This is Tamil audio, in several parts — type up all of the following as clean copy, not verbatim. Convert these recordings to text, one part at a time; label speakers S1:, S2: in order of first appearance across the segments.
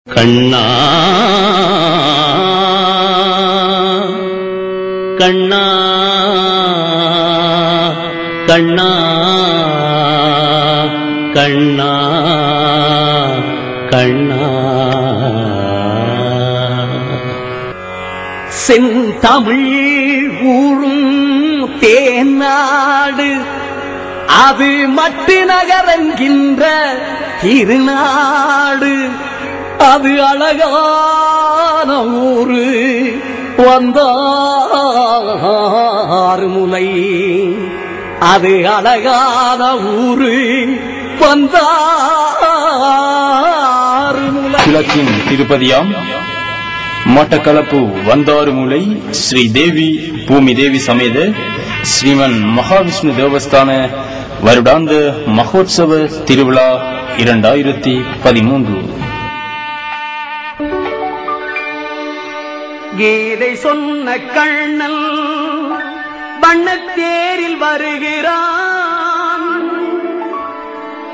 S1: கண்ணா கண்ணா கண்ணா கண்ணா கண்ணா
S2: செந்தமிழ் ஊரும் தேநாடு அது மட்டு நகரங்கின்ற திருநாடு அது அழகான ஊரு வந்தாறு முலை அது அழகான ஊரு வந்தாறு முலை.
S3: கிழக்கின் திருப்பதியாம் மட்டக்களப்பு வந்தாறுமூலை ஸ்ரீ தேவி பூமி தேவி சமேத ஸ்ரீமன் மகாவிஷ்ணு தேவஸ்தான வருடாந்த மகோத்சவ திருவிழா 2013.
S2: கீதை சொன்ன கண்ணன் வண்ணத்தேரில் வருகிறான்,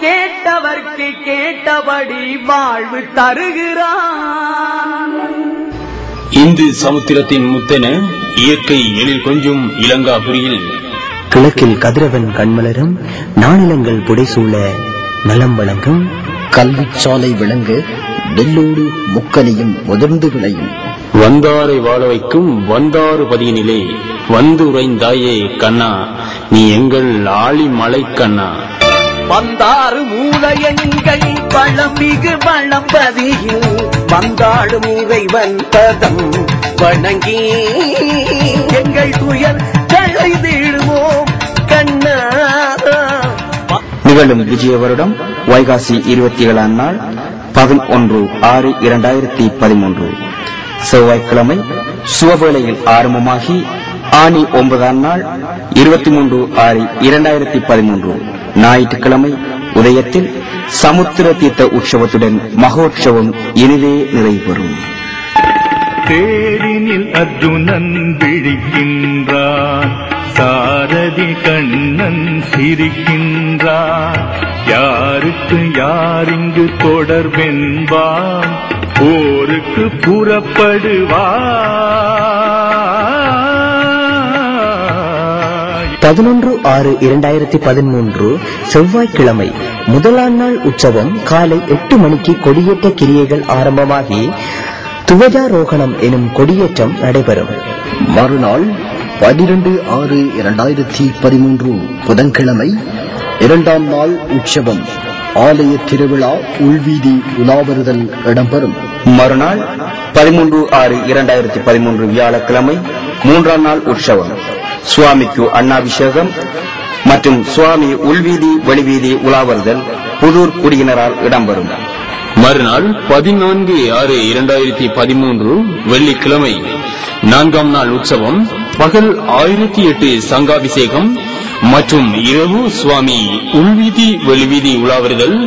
S2: கேட்டவர்க்கு கேட்டபடி வாழ்வு தருகிறான்.
S3: இந்து சமுத்திரத்தின் முத்தென இயற்கை எழில் கொஞ்சும் இலங்காபுரியில்
S4: கிழக்கில் கதிரவன் கண்மலரும் நானிலங்கள் புடைசூழ நலம் வழங்கும்
S5: கல்விச்சாலை விளங்க நெல்லோடு முக்கனியும் முதிர்ந்து விளையும்
S3: வந்தாரை வாழ வைக்கும் வந்தாறு பதியினிலே வந்து உறைந்தாயே கண்ணா நீ எங்கள் ஆழி மலை கண்ணா.
S2: வந்தாறு மூலையங்கள் பழமிகு வளம்பதியில் வந்தாடு இறைவன் பதம் வணங்கி எங்கள் துயர் களைதிடுவோம் கண்ணா.
S5: நிகழும் விஜய வருடம் வைகாசி 27ஆம் நாள் 11/6/2013 செவ்வாய்க்கிழமை சுவவேளையில் ஆரம்பமாகி ஆனி 9ஆம் நாள் 23/6/2013 ஞாயிற்றுக்கிழமை உதயத்தில் சமுத்திர தீர்த்த உற்சவத்துடன் மகோற்சவம் இனிதே நிறைவுறும்.
S6: தேரினில் அர்ஜுனன் விழிக்கின்றான், சாரதி கண்ணன் சிரிக்கின்றான், யாருக்கு யாரிங்கு தொடர்பென்பான் போருக்கு புறப்படுவான்.
S4: 11/6/2013 செவ்வாய்க்கிழமை முதலாம் நாள் உற்சவம் காலை 8 மணிக்கு கொடியேற்ற கிரியைகள் ஆரம்பமாகி துவஜாரோகணம் எனும் கொடியேற்றம் நடைபெறும்.
S5: மறுநாள் 12/6/2013 புதன்கிழமை 2ஆம் நாள் உற்சவம் ஆலய திருவிழா உள்வீதி உலாவருதல் இடம்பெறும். மறுநாள் 13/6/2013 வியாழக்கிழமை 3ஆம் நாள் உற்சவம் சுவாமிக்கு அன்னாபிஷேகம் மற்றும் சுவாமி உள்வீதி வெளிவீதி உலாவருதல் புதூர் குடியினரால் இடம்பெறும்.
S3: மறுநாள் 14/6/2013 வெள்ளிக்கிழமை 4ஆம் நாள் உற்சவம் பகல் 1008 சங்காபிஷேகம் மற்றும் இரவு சுவாமி உள்வீதி வெளிவீதி உலாவருதல்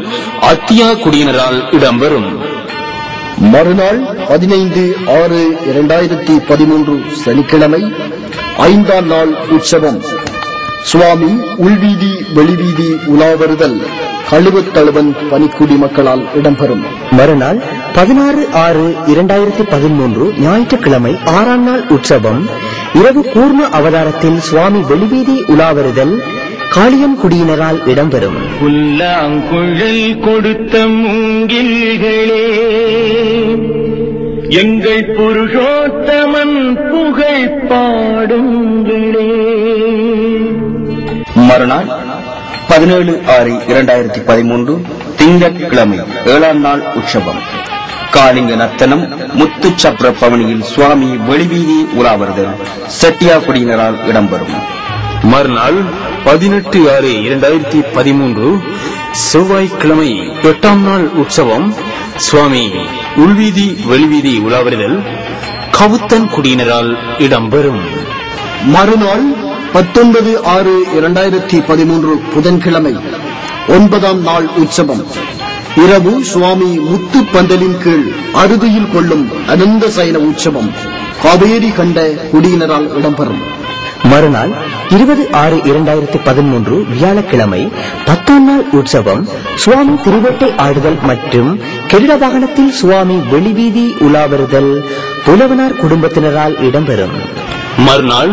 S3: அத்தியா குடியினரால் இடம்பெறும்.
S5: மறுநாள் 15/6/2013 சனிக்கிழமை 5ஆம் நாள் உற்சவம் சுவாமி உள்வீதி வெளிவீதி உலாவருதல் கழுவத்தழுவன் பனிக்குடி மக்களால் இடம்பெறும்.
S4: மறுநாள் 16/6/2013 ஞாயிற்றுக்கிழமை 6ஆம் நாள் உற்சவம் இரவு கூர்ம அவதாரத்தில் சுவாமி வெளிவீதி உலாவருதல் காளியன் குடியினரால் இடம்பெறும்.
S6: புல்லாங்குழல் கொடுத்த மூங்கில்களே எங்கள் புருஷோத்தமன் புகழ் பாடுங்களே.
S5: மறுநாள் 17/6/2013 திங்கட்கிழமை 7ஆம் நாள் உற்சவம் காளிங்க நர்த்தனம் முத்து சப்ர பவனியில் சுவாமி வெளிவீதி உலாவருதல் செட்டியா குடியினரால் இடம்பெறும்.
S3: மறுநாள் 18/6/2013 செவ்வாய்க்கிழமை 8ஆம் நாள் உற்சவம் சுவாமி உள்வீதி வெளிவீதி உலாவருதல் கவுத்தன் குடியினரால் இடம்பெறும்.
S5: மறுநாள் 19/6/2013 புதன்கிழமை 9ஆம் நாள் உற்சவம் இரவு சுவாமி முத்து பந்தலின் கீழ் அறுதியில் கொள்ளும் அனந்த சயன உற்சவம் காவேரி கண்ட குடியினரால் இடம்பெறும்.
S4: மறுநாள் 20/6/2013 வியாழக்கிழமை 10ஆம் நாள் உற்சவம் சுவாமி திருவேட்டை ஆடுதல் மற்றும் கெருட வாகனத்தில் சுவாமி வெளிவீதி உலாவருதல் புலவனார் குடும்பத்தினரால் இடம்பெறும்.
S3: மறுநாள்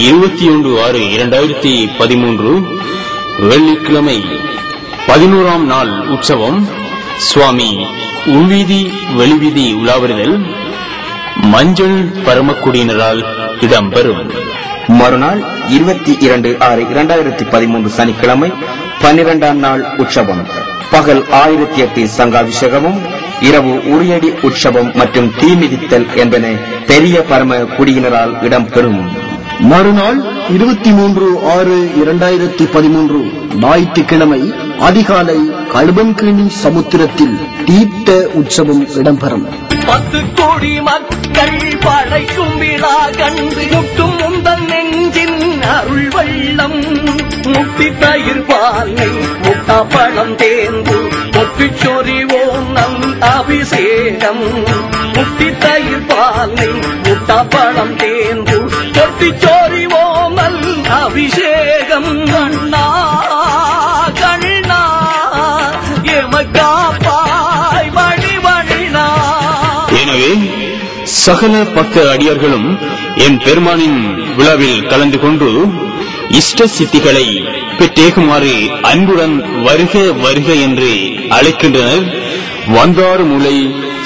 S3: 21/6/2013 வெள்ளிக்கிழமை 11ஆம் நாள் உற்சவம் சுவாமி உள்வீதி வெளிவீதி உலாவருதல் மஞ்சள் பரமக்குடியினரால் இடம்பெறும்.
S5: மறுநாள் 22/6/2013 சனிக்கிழமை 12ஆம் நாள் உற்சவம் பகல் 1008 சங்காபிஷேகமும் இரவு உரியடி உற்சவம் மற்றும் தீமிதித்தல் என்பன பெரிய பரம குடியினரால் இடம்பெறும். மறுநாள் 23/6/2013 ஞாயிற்றுக்கிழமை அதிகாலை கழுவன்கேணி சமுத்திரத்தில் தீர்த்த உற்சவம் இடம்பெறும்.
S2: 10 கோடி மக்கள் படைக்கும் விழா கண்டு முட்டும் முந்தன் நெஞ்சின் அருள் வெள்ளம் முட்டி தயிர் பாலை முட்டா பழம் தேர்ந்து முட்டி சொறிவோம் நம் அபிஷேகம் முட்டி தயிர் பாலை முட்டா பழம் தேர்ந்து முட்டி சொறிவோம் நல் அபிஷேகம். கண்ணா கண்ணா எமக்காப்பாய் வழிவழினா.
S3: எனவே சகல பக்த அடியார்களும் என் பெருமானின் விழாவில் கலந்து கொண்டு இஷ்ட சித்திகளை பெற்றேகுமாறு அன்புடன் வருக வருக என்று அழைக்கின்றனர் வந்தாறுமூலை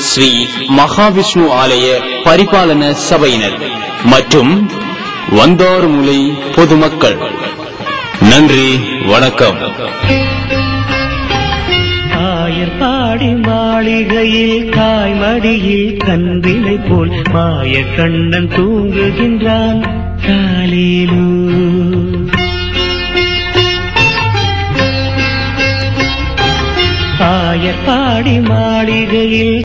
S3: ஸ்ரீ மகாவிஷ்ணு ஆலய பரிபாலன சபையினர் மற்றும் வந்தாறுமூலை பொதுமக்கள். நன்றி, வணக்கம்.
S6: ஆயர்பாடி மாளிகையில் காய்மடியில் கன்றினை போல் மாய கண்ணன் தூங்குகின்றான். காலேலு ஆயர்பாடி மாளிகையில்